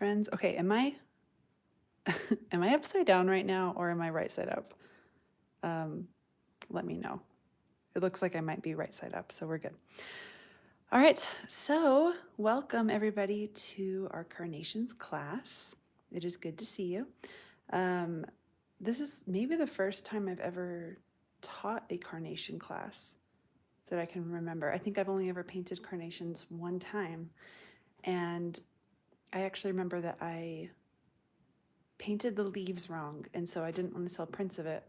friends. Okay, am I am I upside down right now or am I right side up? Let me know. It looks like I might be right side up, so we're good. All right, so welcome everybody to our Carnations class. It is good to see you. This is maybe the first time I've ever taught a carnation class that I can remember. I think I've only ever painted carnations one time, and I actually remember that I painted the leaves wrong, and so I didn't want to sell prints of it,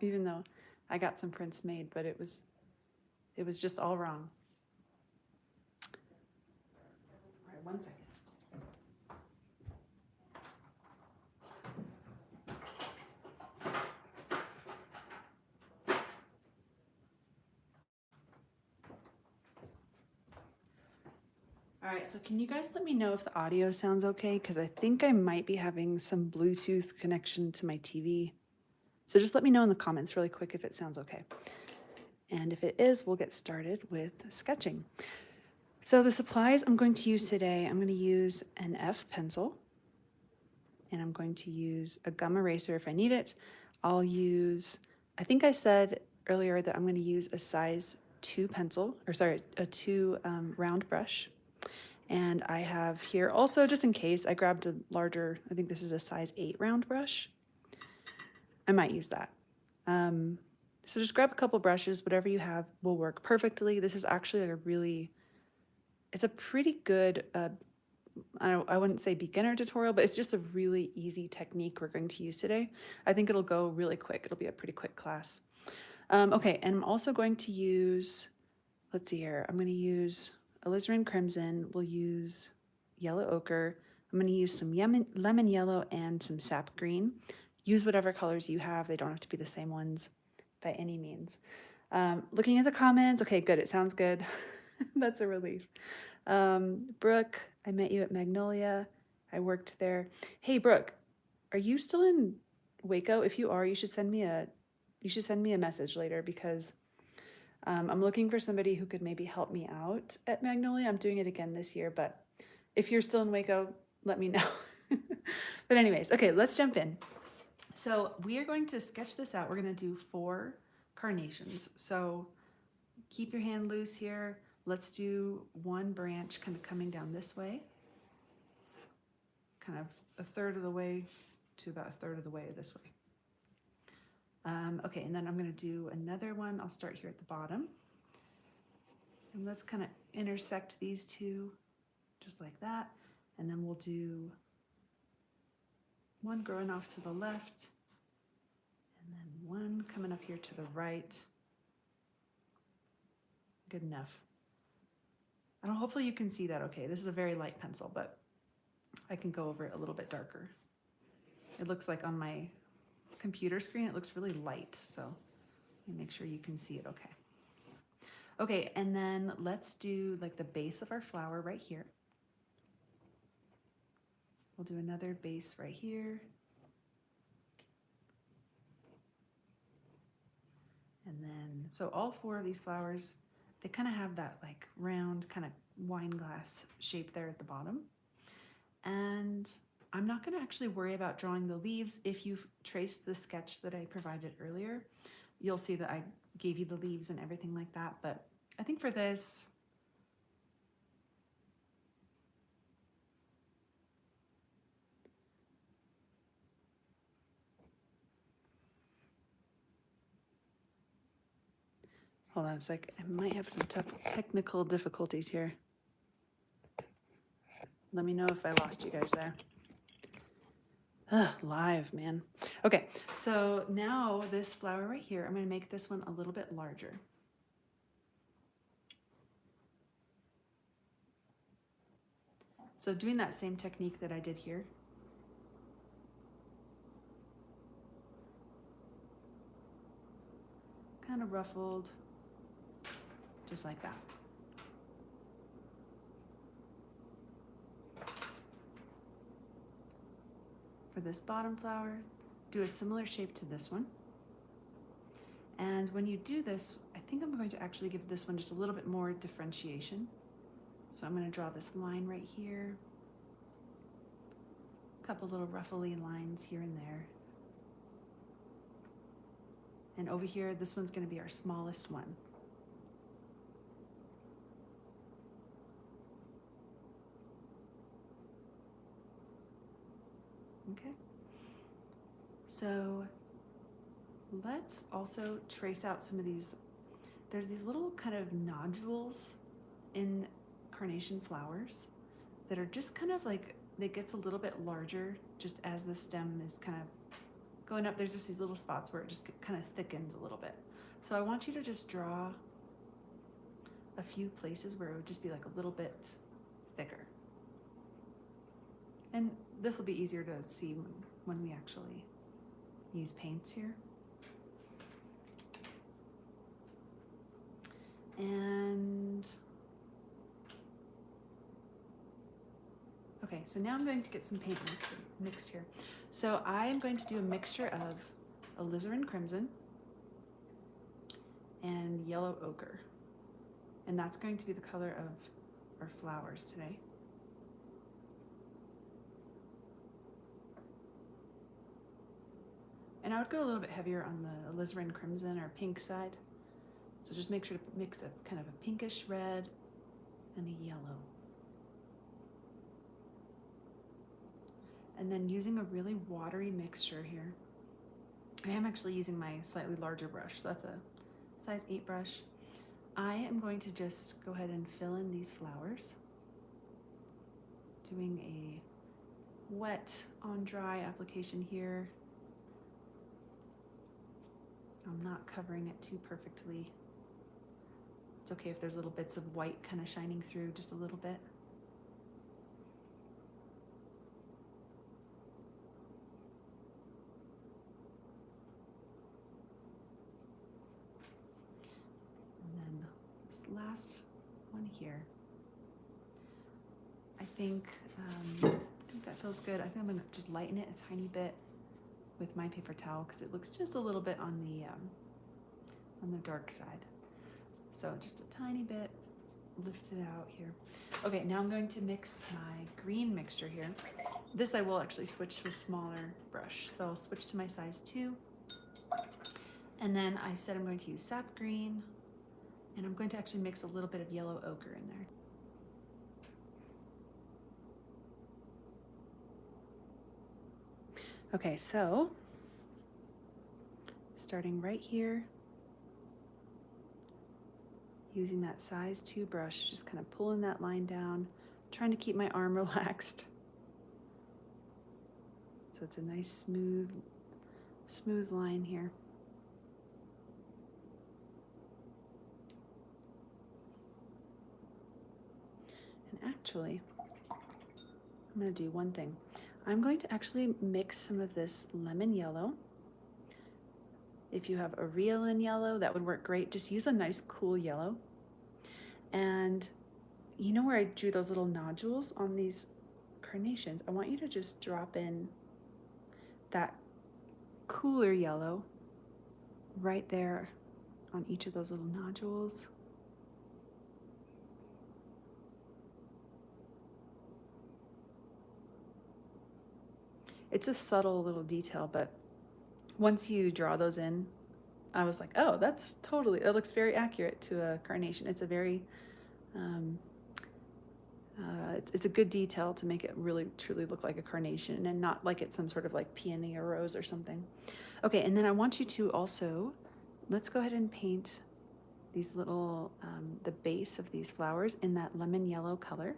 even though I got some prints made, but it was just all wrong. All right, 1 second. All right, so can you guys let me know if the audio sounds okay? Because I think I might be having some Bluetooth connection to my TV. So just let me know in the comments really quick if it sounds okay. And if it is, we'll get started with sketching. So the supplies I'm going to use today, I'm going to use an F pencil, and I'm going to use a gum eraser if I need it. I'll use, I think I said earlier that I'm going to use a size 2 pencil, or sorry, a 2 round brush. And I have here also, just in case, I grabbed a larger, I think this is a size 8 round brush. I might use that. So just grab a couple brushes, whatever you have will work perfectly. This is actually a really, it's a pretty good, I wouldn't say beginner tutorial, but it's just a really easy technique we're going to use today. I think it'll go really quick. It'll be a pretty quick class. Okay, and I'm also going to use, let's see here, I'm going to use alizarin crimson. We'll use yellow ochre. I'm going to use some lemon yellow and some sap green. Use whatever colors you have. They don't have to be the same ones by any means. Looking at the comments, okay, good. It sounds good. That's a relief. Brooke, I met you at Magnolia. I worked there. Hey, Brooke, are you still in Waco? If you are, you should send me a message later, because I'm looking for somebody who could maybe help me out at Magnolia. I'm doing it again this year, but if you're still in Waco, let me know. But anyways, okay, let's jump in. So we are going to sketch this out. We're going to do 4 carnations. So keep your hand loose here. Let's do one branch kind of coming down this way, kind of a third of the way to about a third of the way this way. Okay, and then I'm going to do another one. I'll start here at the bottom. And let's kind of intersect these two just like that. And then we'll do one growing off to the left, and then one coming up here to the right. Good enough. I don't, hopefully you can see that okay. This is a very light pencil, but I can go over it a little bit darker. It looks like on my computer screen, it looks really light, so let me make sure you can see it okay. Okay, and then let's do like the base of our flower right here. We'll do another base right here. And then, so all 4 of these flowers, they kind of have that like round kind of wine glass shape there at the bottom. And I'm not going to actually worry about drawing the leaves. If you've traced the sketch that I provided earlier, you'll see that I gave you the leaves and everything like that. But I think for this, hold on a sec, I might have some technical difficulties here. Let me know if I lost you guys there. Live, man. Okay, so now this flower right here, I'm going to make this one a little bit larger. So doing that same technique that I did here. Kind of ruffled, just like that. For this bottom flower, do a similar shape to this one. And when you do this, I think I'm going to actually give this one just a little bit more differentiation. So I'm going to draw this line right here. A couple little ruffly lines here and there. And over here, this one's going to be our smallest one. Okay. So let's also trace out some of these. There's these little kind of nodules in carnation flowers that are just kind of like, it gets a little bit larger just as the stem is kind of going up. There's just these little spots where it just kind of thickens a little bit. So I want you to just draw a few places where it would just be like a little bit thicker. And this will be easier to see when we actually use paints here. And okay, so now I'm going to get some paint mixed here. So I am going to do a mixture of alizarin crimson and yellow ochre. And that's going to be the color of our flowers today. And I would go a little bit heavier on the alizarin crimson or pink side. So just make sure to mix a kind of a pinkish red and a yellow. And then using a really watery mixture here. I am actually using my slightly larger brush, so that's a size 8 brush. I am going to just go ahead and fill in these flowers. Doing a wet on dry application here. I'm not covering it too perfectly. It's okay if there's little bits of white kind of shining through just a little bit. And then this last one here. I think that feels good. I think I'm gonna just lighten it a tiny bit with my paper towel because it looks just a little bit on the dark side. So just a tiny bit, lift it out here. Okay, now I'm going to mix my green mixture here. This I will actually switch to a smaller brush. So I'll switch to my size 2. And then I said I'm going to use sap green, and I'm going to actually mix a little bit of yellow ochre in there. Okay, so starting right here, using that size 2 brush, just kind of pulling that line down, trying to keep my arm relaxed. So it's a nice smooth line here. And actually, I'm going to do one thing. I'm going to actually mix some of this lemon yellow. If you have a real in yellow, that would work great. Just use a nice cool yellow. And you know where I drew those little nodules on these carnations? I want you to just drop in that cooler yellow right there on each of those little nodules. It's a subtle little detail, but once you draw those in, I was like, oh, that's totally, it looks very accurate to a carnation. It's a very, it's a good detail to make it really truly look like a carnation and not like it's some sort of like peony or rose or something. Okay, and then I want you to also, let's go ahead and paint these little, the base of these flowers in that lemon yellow color.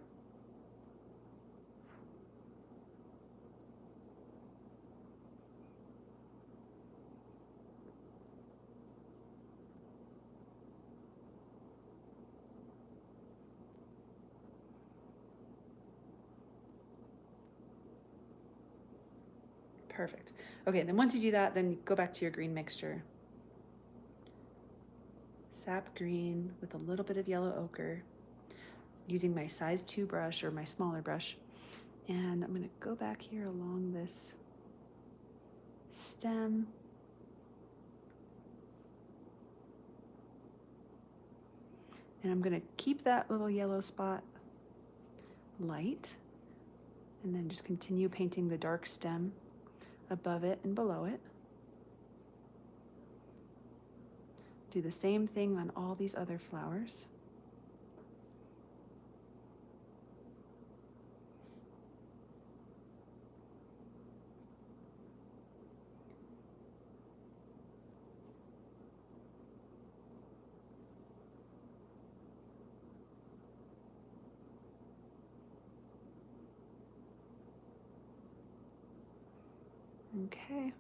Perfect. Okay, and then once you do that, then go back to your green mixture. Sap green with a little bit of yellow ochre, using my size 2 brush or my smaller brush. And I'm gonna go back here along this stem. And I'm gonna keep that little yellow spot light. And then just continue painting the dark stem above it and below it. Do the same thing on all these other flowers. Okay.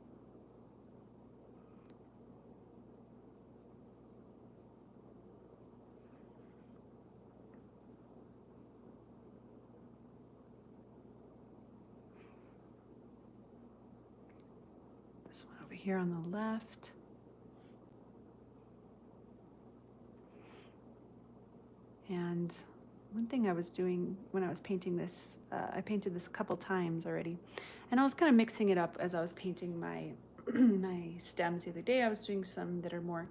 This one over here on the left. And one thing I was doing when I was painting this, I painted this a couple times already, and I was kind of mixing it up as I was painting my my stems the other day. I was doing some that are more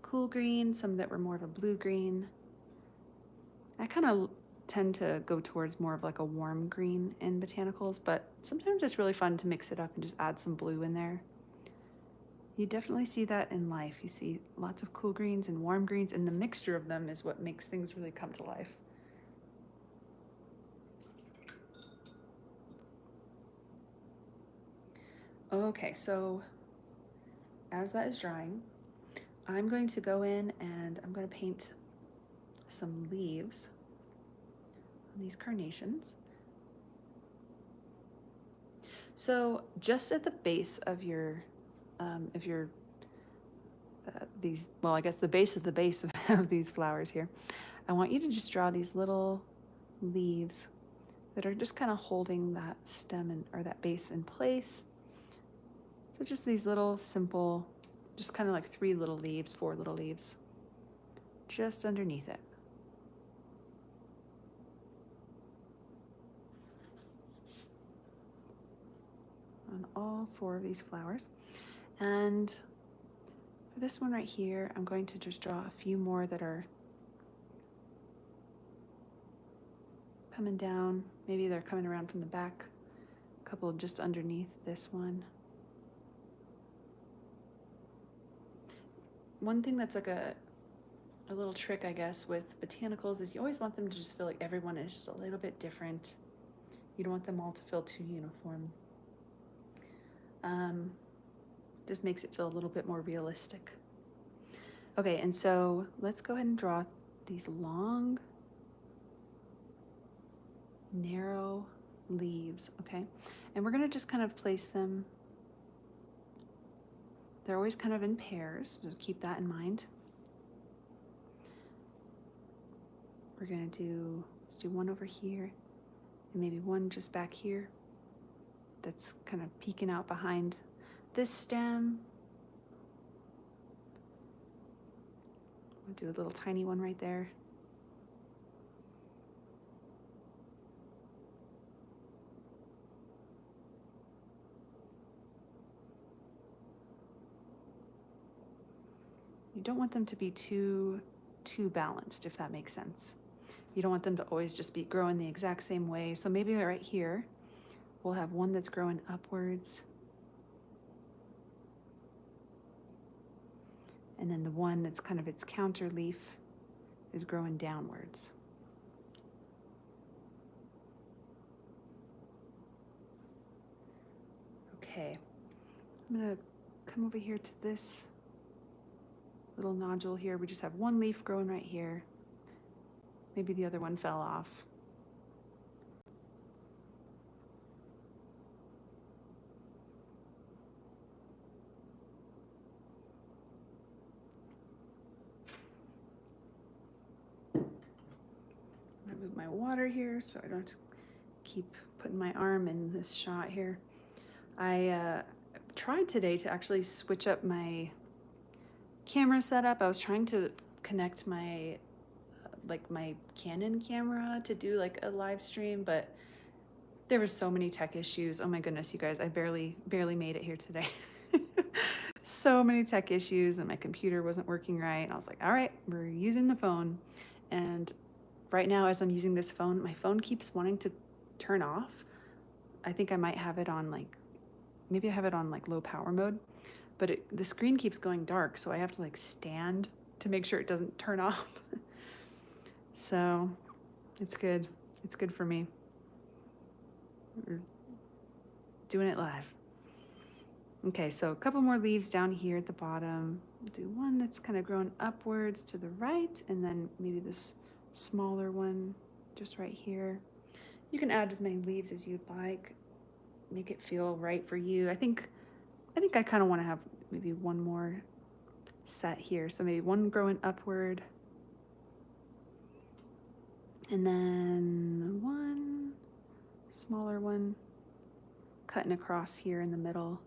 cool green, some that were more of a blue green. I kind of tend to go towards more of like a warm green in botanicals, but sometimes it's really fun to mix it up and just add some blue in there. You definitely see that in life. You see lots of cool greens and warm greens, and the mixture of them is what makes things really come to life. Okay, so as that is drying, I'm going to go in and I'm going to paint some leaves on these carnations. So just at the base of your these, well, I guess the base of of these flowers here, I want you to just draw these little leaves that are just kind of holding that stem or that base in place. So just these little simple, just kind of like 3 little leaves, 4 little leaves, just underneath it. On all 4 of these flowers. And for this one right here, I'm going to just draw a few more that are coming down. Maybe they're coming around from the back, a couple just underneath this one. One thing that's like a little trick, I guess, with botanicals is you always want them to just feel like everyone is just a little bit different. You don't want them all to feel too uniform. Just makes it feel a little bit more realistic. Okay, and so let's go ahead and draw these long, narrow leaves, okay? And we're gonna just kind of place them. They're always kind of in pairs, so keep that in mind. We're gonna let's do one over here, and maybe one just back here that's kind of peeking out behind this stem. We'll do a little tiny one right there. You don't want them to be too balanced, if that makes sense. You don't want them to always just be growing the exact same way. So maybe right here, we'll have one that's growing upwards, and then the one that's kind of its counter leaf is growing downwards. Okay, I'm gonna come over here to this little nodule here. We just have one leaf growing right here. Maybe the other one fell off. I'm gonna move my water here so I don't have to keep putting my arm in this shot here. I tried today to actually switch up my camera setup. I was trying to connect my my Canon camera to do like a live stream, but there were so many tech issues. Oh my goodness, you guys, I barely made it here today. So many tech issues, and my computer wasn't working right. And I was like, all right, we're using the phone. And right now, as I'm using this phone, my phone keeps wanting to turn off. I think I might have it on like, maybe I have it on like low power mode, but the screen keeps going dark, so I have to like stand to make sure it doesn't turn off. So it's good. It's good for me. We're doing it live. Okay, so a couple more leaves down here at the bottom. Do one that's kind of growing upwards to the right, and then maybe this smaller one just right here. You can add as many leaves as you'd like. Make it feel right for you. I think I kind of want to have maybe one more set here. So maybe one growing upward. And then one smaller one cutting across here in the middle.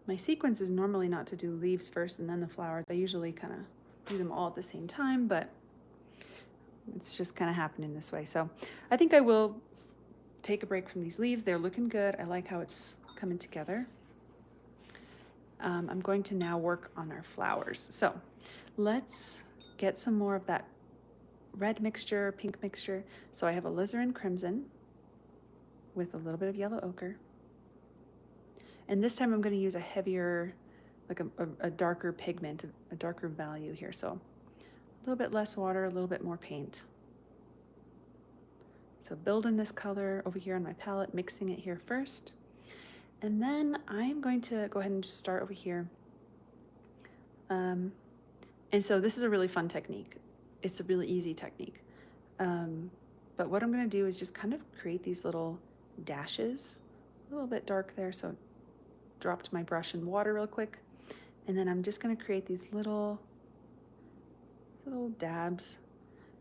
My sequence is normally not to do leaves first and then the flowers. I usually kind of do them all at the same time, but it's just kind of happening this way. So I think I will take a break from these leaves. They're looking good. I like how it's coming together. I'm going to now work on our flowers. So let's get some more of that red mixture, pink mixture. So I have alizarin crimson with a little bit of yellow ochre. And this time I'm going to use a heavier, like a darker pigment, a darker value here. So a little bit less water, a little bit more paint. So building this color over here on my palette, mixing it here first. And then I'm going to go ahead and just start over here. And so this is a really fun technique. It's a really easy technique. But what I'm going to do is just kind of create these little dashes, a little bit dark there. So dropped my brush in water real quick. And then I'm just going to create these little dabs.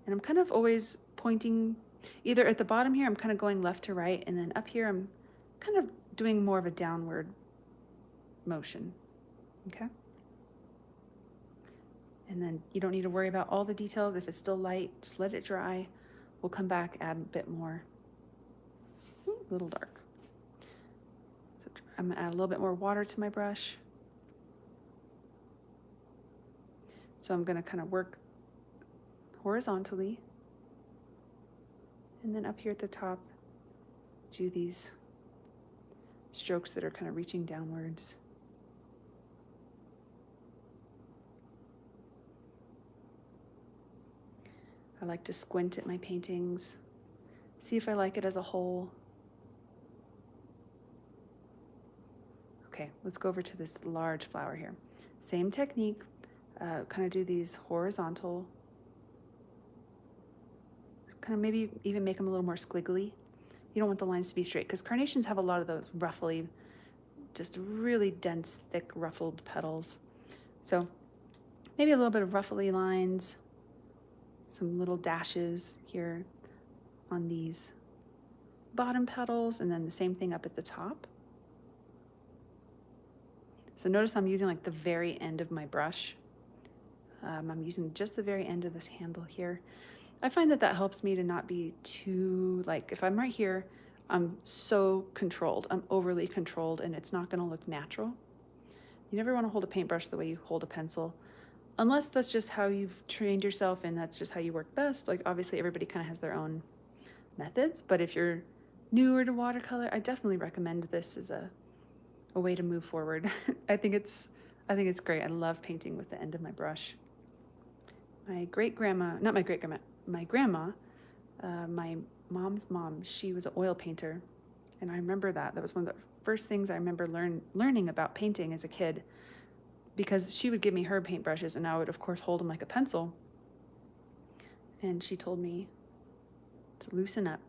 And I'm kind of always pointing either at the bottom here, I'm kind of going left to right. And then up here, I'm kind of doing more of a downward motion. Okay. And then you don't need to worry about all the details. If it's still light, just let it dry. We'll come back, add a bit more. A little dark. So I'm gonna add a little bit more water to my brush. So I'm gonna kind of work horizontally. And then up here at the top, do these strokes that are kind of reaching downwards. I like to squint at my paintings, see if I like it as a whole. Okay, let's go over to this large flower here. Same technique, kind of do these horizontal, kind of maybe even make them a little more squiggly. You don't want the lines to be straight because carnations have a lot of those ruffly, just really dense, thick, ruffled petals. So maybe a little bit of ruffly lines, some little dashes here on these bottom petals, and then the same thing up at the top. So notice I'm using like the very end of my brush. I'm using just the very end of this handle here. I find that that helps me to not be too, like if I'm right here, I'm so controlled, I'm overly controlled, and it's not gonna look natural. You never wanna hold a paintbrush the way you hold a pencil, unless that's just how you've trained yourself and that's just how you work best. Like obviously everybody kind of has their own methods, but if you're newer to watercolor, I definitely recommend this as a way to move forward. I think it's great. I love painting with the end of my brush. My great-grandma, not my great-grandma, my grandma, my mom's mom, she was an oil painter. And I remember that. That was one of the first things I remember learning about painting as a kid, because she would give me her paintbrushes and I would, of course, hold them like a pencil. And she told me to loosen up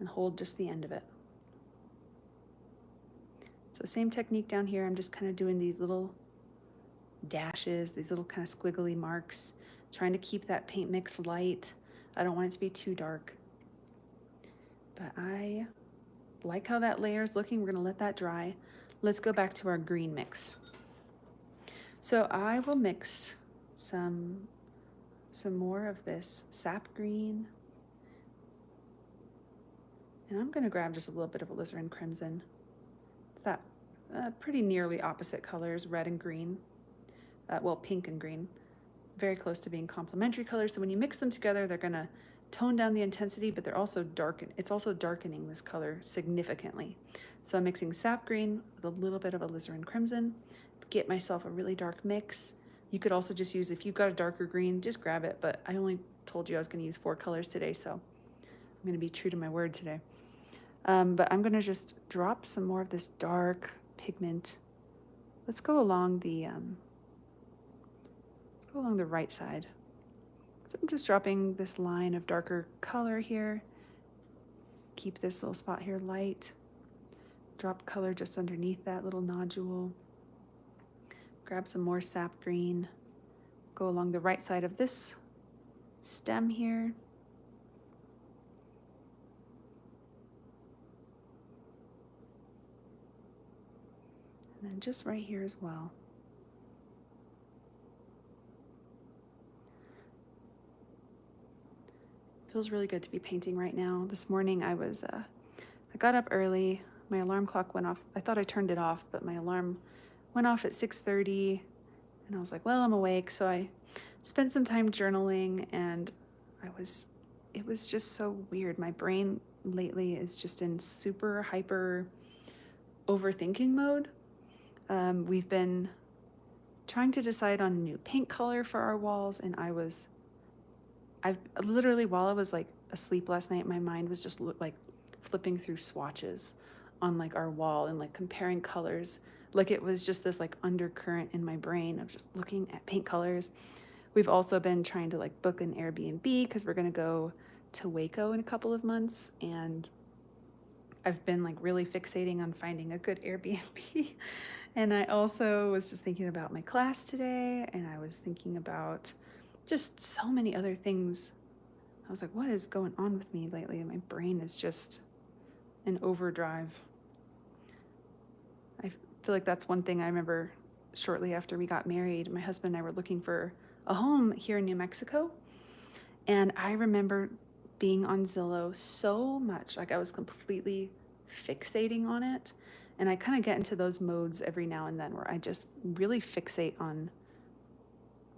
and hold just the end of it. So same technique down here. I'm just kind of doing these little dashes, these little kind of squiggly marks, trying to keep that paint mix light. I don't want it to be too dark. But I like how that layer is looking. We're gonna let that dry. Let's go back to our green mix. So I will mix some more of this sap green. And I'm gonna grab just a little bit of alizarin crimson. It's that pretty nearly opposite colors, red and green. well, pink and green, very close to being complementary colors. So when you mix them together, they're gonna tone down the intensity, but they're also it's also darkening this color significantly. So I'm mixing sap green with a little bit of alizarin crimson to get myself a really dark mix. You could also just use, if you've got a darker green, just grab it, but I only told you I was gonna use 4 colors today, so I'm gonna be true to my word today. But I'm gonna just drop some more of this dark pigment. Let's go along the right side. So I'm just dropping this line of darker color here. Keep this little spot here light. Drop color just underneath that little nodule. Grab some more sap green. Go along the right side of this stem here. And then just right here as well. Feels really good to be painting right now. This morning I got up early. My alarm clock went off. I thought I turned it off, but my alarm went off at 6:30, and I was like, well, I'm awake. So I spent some time journaling, and it was just so weird. My brain lately is just in super hyper overthinking mode. We've been trying to decide on a new paint color for our walls, and I've literally, while I was like asleep last night, my mind was just like flipping through swatches on like our wall and like comparing colors. Like it was just this like undercurrent in my brain of just looking at paint colors. We've also been trying to like book an Airbnb because we're gonna go to Waco in a couple of months, and I've been like really fixating on finding a good Airbnb. And I also was just thinking about my class today, and I was thinking about just so many other things. I was like, what is going on with me lately? My brain is just in overdrive. I feel like that's one thing I remember shortly after we got married. My husband and I were looking for a home here in New Mexico. And I remember being on Zillow so much, like I was completely fixating on it. And I kind of get into those modes every now and then where I just really fixate on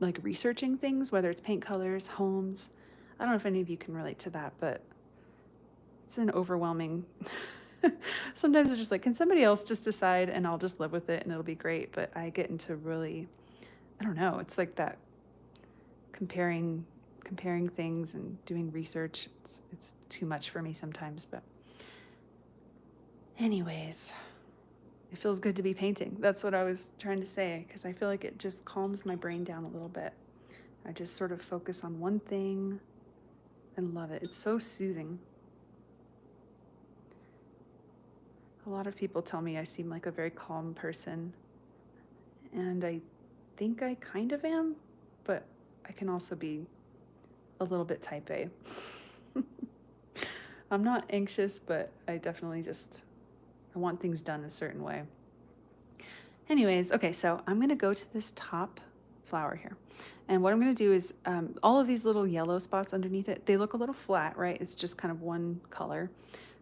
like researching things, whether it's paint colors, homes. I don't know if any of you can relate to that, but it's an overwhelming. Sometimes it's just like, can somebody else just decide and I'll just live with it and it'll be great. But I get into really, I don't know, it's like that comparing things and doing research. It's too much for me sometimes, but anyways, it feels good to be painting. That's what I was trying to say, because I feel like it just calms my brain down a little bit. I just sort of focus on one thing and love it. It's so soothing. A lot of people tell me I seem like a very calm person, and I think I kind of am, but I can also be a little bit type A. I'm not anxious, but I definitely I want things done a certain way. Anyways, okay, so I'm gonna go to this top flower here. And what I'm gonna do is all of these little yellow spots underneath it, they look a little flat, right? It's just kind of one color.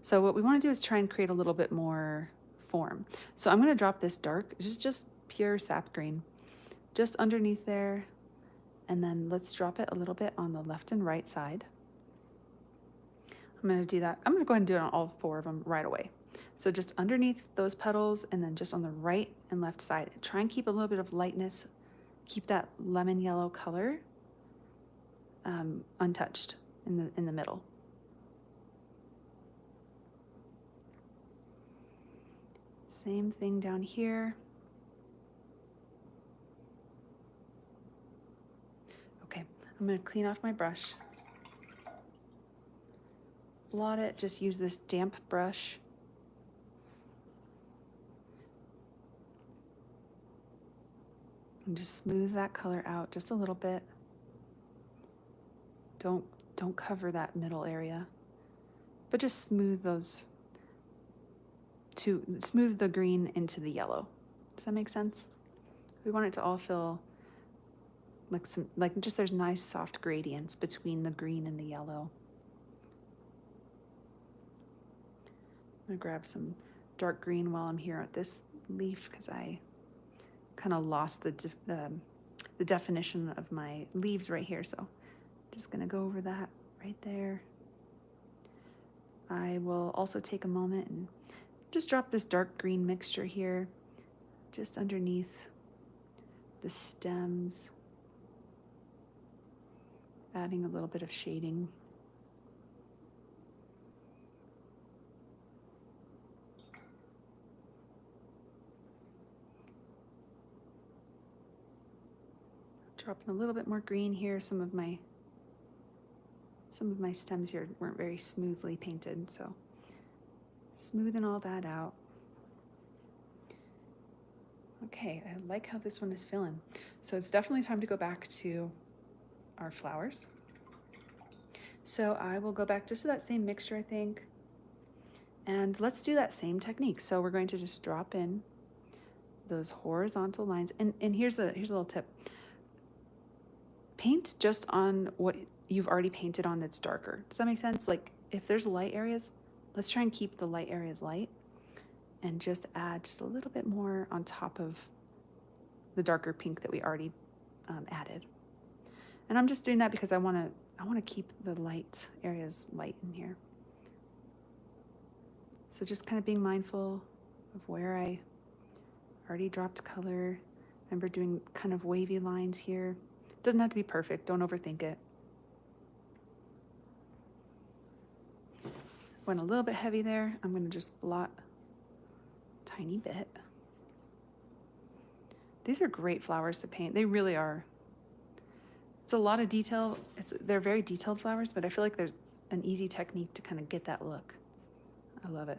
So what we wanna do is try and create a little bit more form. So I'm gonna drop this dark, just pure sap green, just underneath there. And then let's drop it a little bit on the left and right side. I'm gonna do that. I'm gonna go ahead and do it on all 4 of them right away. So just underneath those petals, and then just on the right and left side. Try and keep a little bit of lightness, keep that lemon yellow color untouched in the middle. Same thing down here. Okay, I'm gonna clean off my brush. Blot it, just use this damp brush. And just smooth that color out just a little bit. Don't cover that middle area, but just smooth smooth the green into the yellow. Does that make sense? We want it to all feel like just there's nice soft gradients between the green and the yellow. I'm gonna grab some dark green while I'm here at this leaf, because I kind of lost the the definition of my leaves right here. So just gonna go over that right there. I will also take a moment and just drop this dark green mixture here, just underneath the stems, adding a little bit of shading. Dropping a little bit more green here. Some of my stems here weren't very smoothly painted, so smoothing all that out. Okay, I like how this one is filling. So it's definitely time to go back to our flowers. So I will go back just to that same mixture, I think. And let's do that same technique. So we're going to just drop in those horizontal lines. And here's a little tip. Paint just on what you've already painted on that's darker. Does that make sense? Like if there's light areas, let's try and keep the light areas light and just add just a little bit more on top of the darker pink that we already added. And I'm just doing that because I want to keep the light areas light in here. So just kind of being mindful of where I already dropped color. Remember doing kind of wavy lines here. Doesn't have to be perfect, don't overthink it. Went a little bit heavy there. I'm gonna just blot a tiny bit. These are great flowers to paint. They really are. It's a lot of detail. They're very detailed flowers, but I feel like there's an easy technique to kind of get that look. I love it.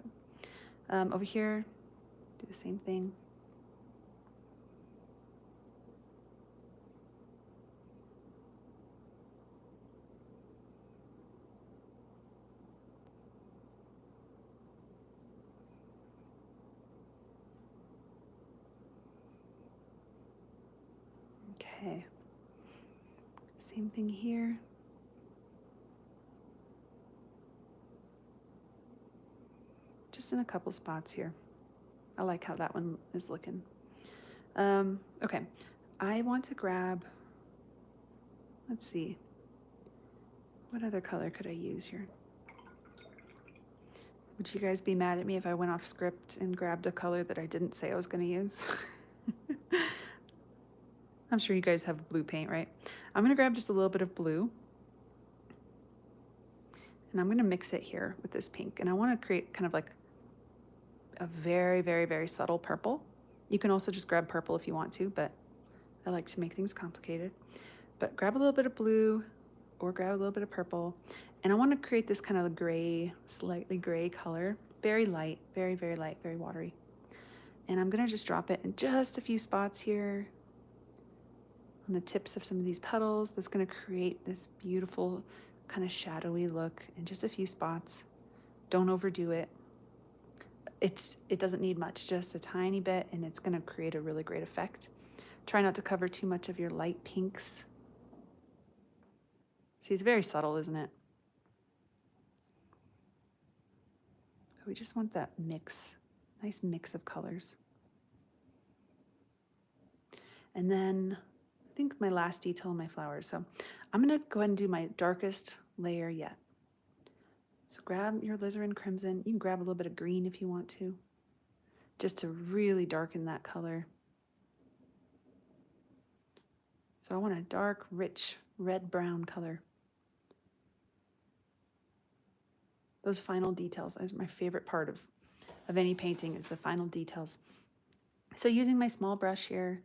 Over here, do the same thing. Okay, same thing here. Just in a couple spots here. I like how that one is looking. Okay, I want to grab, let's see, what other color could I use here? Would you guys be mad at me if I went off script and grabbed a color that I didn't say I was gonna use? I'm sure you guys have blue paint, right? I'm gonna grab just a little bit of blue and I'm gonna mix it here with this pink. And I wanna create kind of like a very, very, very subtle purple. You can also just grab purple if you want to, but I like to make things complicated. But grab a little bit of blue or grab a little bit of purple. And I wanna create this kind of gray, slightly gray color. Very light, very, very light, very watery. And I'm gonna just drop it in just a few spots here on the tips of some of these petals. That's gonna create this beautiful kind of shadowy look in just a few spots. Don't overdo it. It doesn't need much, just a tiny bit, and it's gonna create a really great effect. Try not to cover too much of your light pinks. See, it's very subtle, isn't it? We just want that mix, nice mix of colors. And then I think my last detail in my flowers. So I'm gonna go ahead and do my darkest layer yet. So grab your alizarin crimson. You can grab a little bit of green if you want to, just to really darken that color. So I want a dark, rich, red-brown color. Those final details is my favorite part of any painting, is the final details. So using my small brush here,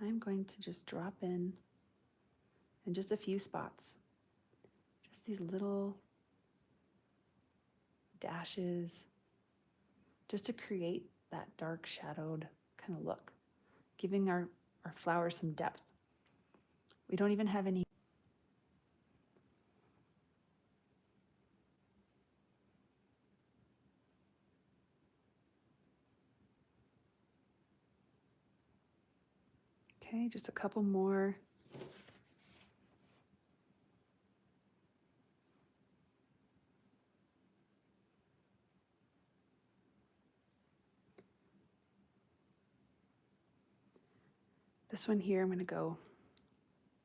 I'm going to just drop in just a few spots. Just these little dashes, just to create that dark shadowed kind of look, giving our flowers some depth. We don't even have any. Okay, just a couple more. This one here, I'm gonna go,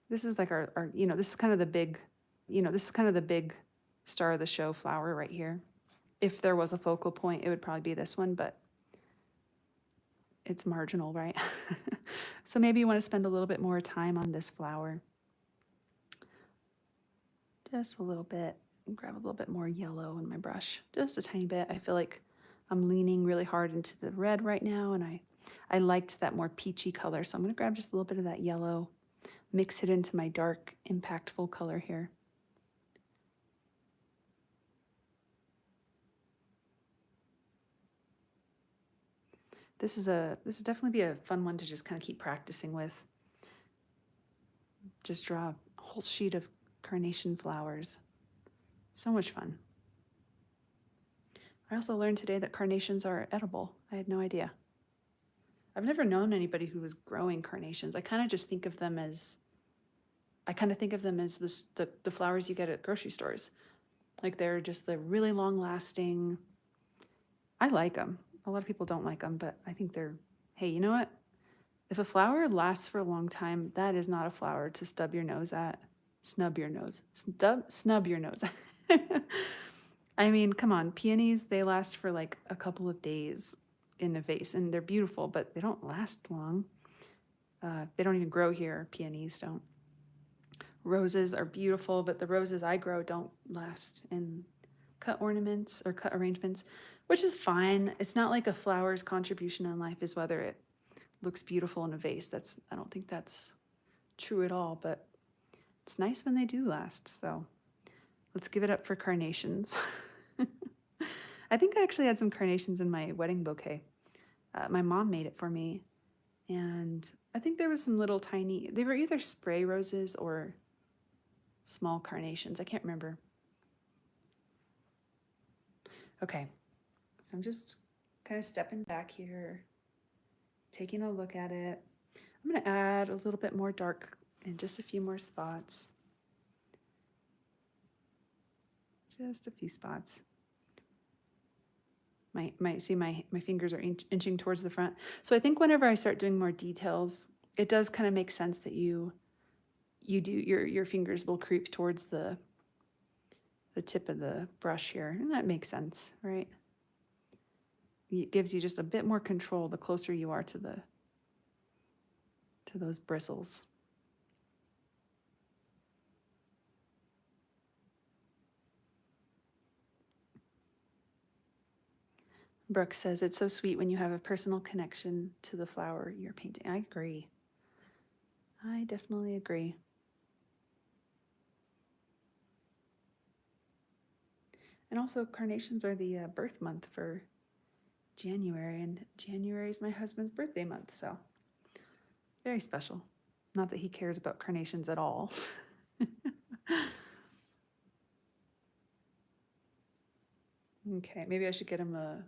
this is like our this is kind of the big, this is kind of the big star of the show flower right here. If there was a focal point, it would probably be this one, but it's marginal, right? So maybe you want to spend a little bit more time on this flower. Just a little bit. Grab a little bit more yellow in my brush, just a tiny bit. I feel like I'm leaning really hard into the red right now, and I liked that more peachy color, so I'm going to grab just a little bit of that yellow, mix it into my dark, impactful color here. This is definitely be a fun one to just kind of keep practicing with. Just draw a whole sheet of carnation flowers. So much fun. I also learned today that carnations are edible. I had no idea. I've never known anybody who was growing carnations. I kind of just think of them as, the flowers you get at grocery stores. Like they're just the really long lasting. I like them. A lot of people don't like them, but I think they're, hey, you know what? If a flower lasts for a long time, that is not a flower to stub your nose at. Snub your nose. Snub your nose. I mean, come on, peonies, they last for like a couple of days in a vase, and they're beautiful, but they don't last long. They don't even grow here. Peonies don't. Roses are beautiful, but the roses I grow don't last in cut ornaments or cut arrangements, which is fine. It's not like a flower's contribution in life is whether it looks beautiful in a vase. I don't think that's true at all, but it's nice when they do last. So let's give it up for carnations. I think I actually had some carnations in my wedding bouquet. My mom made it for me, and I think there was some little tiny, they were either spray roses or small carnations. I can't remember. Okay, so I'm just kind of stepping back here, taking a look at it. I'm going to add a little bit more dark in just a few more spots. Just a few spots. See my fingers are inching towards the front. So I think whenever I start doing more details, it does kind of make sense that your fingers will creep towards the tip of the brush here, and that makes sense, right? It gives you just a bit more control the closer you are to those bristles. Brooke says, it's so sweet when you have a personal connection to the flower you're painting. I agree. I definitely agree. And also, carnations are the birth month for January, and January is my husband's birthday month, so very special. Not that he cares about carnations at all. Okay, maybe I should get him a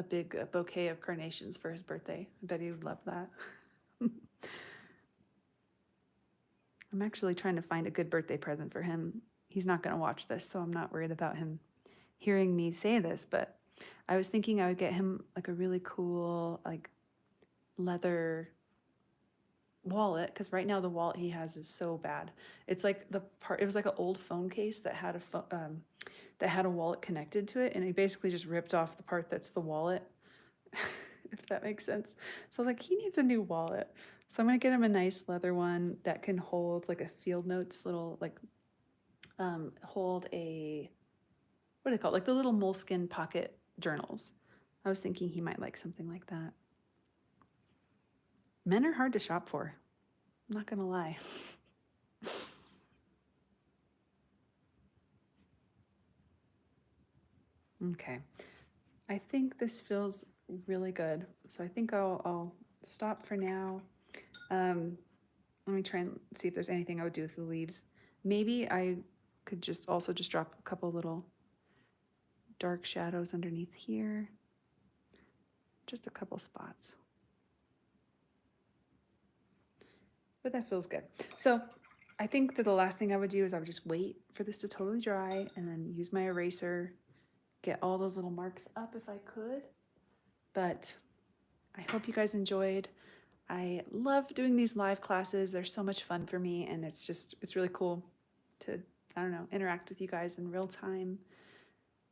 big bouquet of carnations for his birthday. I bet he would love that. I'm actually trying to find a good birthday present for him. He's not going to watch this, so I'm not worried about him hearing me say this, but I was thinking I would get him like a really cool like leather wallet, because right now the wallet he has is so bad. It's like it was like an old phone case that had a wallet connected to it, and he basically just ripped off the part that's the wallet. If that makes sense. So like he needs a new wallet. So I'm gonna get him a nice leather one that can hold like a field notes little like hold a, what do they call it? Like the little moleskin pocket journals. I was thinking he might like something like that. Men are hard to shop for. I'm not gonna lie. Okay. I think this feels really good. So I think I'll stop for now. Let me try and see if there's anything I would do with the leaves. Maybe I could just drop a couple little dark shadows underneath here. Just a couple spots. But that feels good. So I think that the last thing I would do is I would just wait for this to totally dry and then use my eraser, get all those little marks up if I could. But I hope you guys enjoyed. I love doing these live classes. They're so much fun for me, and it's really cool to, I don't know, interact with you guys in real time.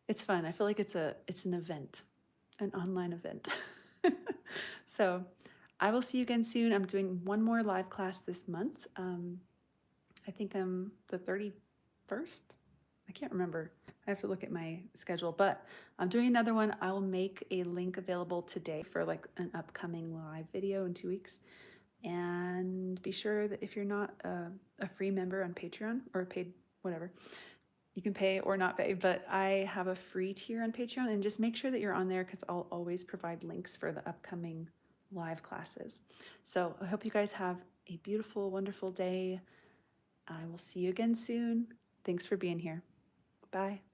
It's fun. I feel like it's an event, an online event. So I will see you again soon. I'm doing one more live class this month. I think I'm the 31st. I can't remember. I have to look at my schedule, but I'm doing another one. I will make a link available today for like an upcoming live video in 2 weeks. And be sure that if you're not a free member on Patreon or paid, whatever, you can pay or not pay, but I have a free tier on Patreon, and just make sure that you're on there because I'll always provide links for the upcoming live classes. So I hope you guys have a beautiful, wonderful day. I will see you again soon. Thanks for being here. Bye.